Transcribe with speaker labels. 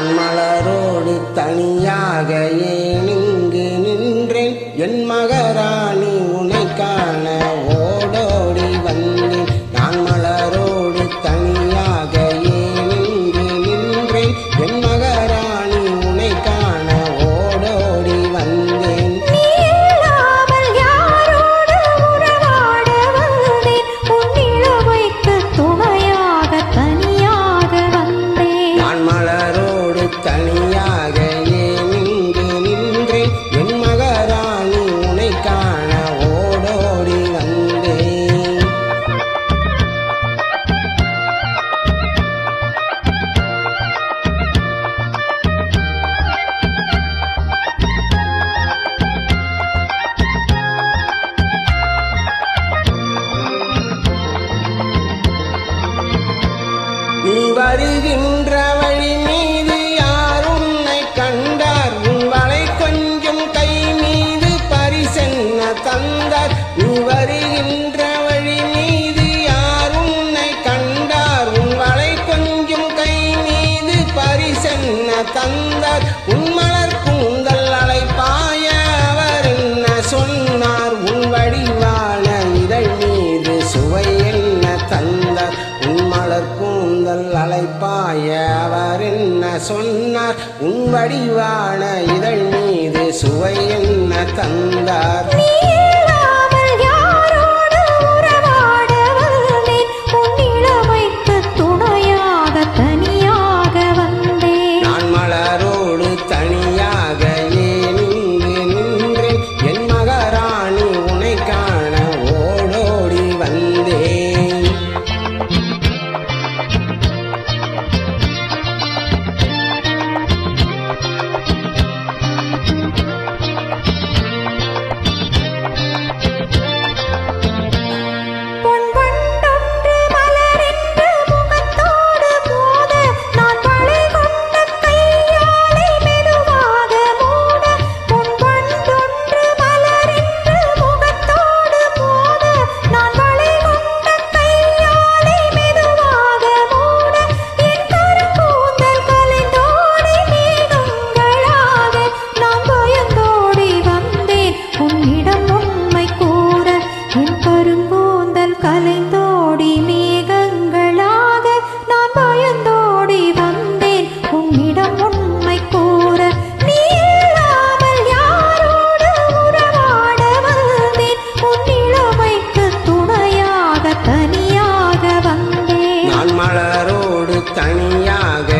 Speaker 1: நான் மலரோடு தனியாக ஏன் இங்கு நின்றேன் என் மகராணி உன்னை காண ஓடோடி வந்தேன் நான் மலரோடு தனியாக ஏன் இங்கு நின்றேன் என் மகராணி உன்னை காண ஓடோடி வந்தேன் தனியாக ஏன் இங்கு நின்றேன் என் மகராணி உன்னை காண ஓடோடி வந்தேன் நீ வருகின்ற வழி மீது தந்தார் நீ வருகின்ற வழி மீது யார் உன்னை கண்டார் உன் வளை கொஞ்சம் கை மீது பரிசென்ன தந்தார் உன் மலர் கூந்தல் அலைப்பாய அவர் என்ன சொன்னார் உன் வடிவான இதழ் மீது சுவை என்ன தந்தார் உன் மலர் கூந்தல் அலைப்பாய அவர் என்ன சொன்னார் உன் வடிவான இதழ் மீது சுவை என்ன தந்தார்
Speaker 2: கலைந்தோடி மேகங்களாக நான் பயந்தோடி வந்தேன் உன்னிடம் உண்மை கூற நீ இல்லாமல் யாரோடு உறவாட வந்தேன் உன் இளமைக்கு துணையாக தனியாக வந்தேன்
Speaker 1: நான் மலரோடு தனியாக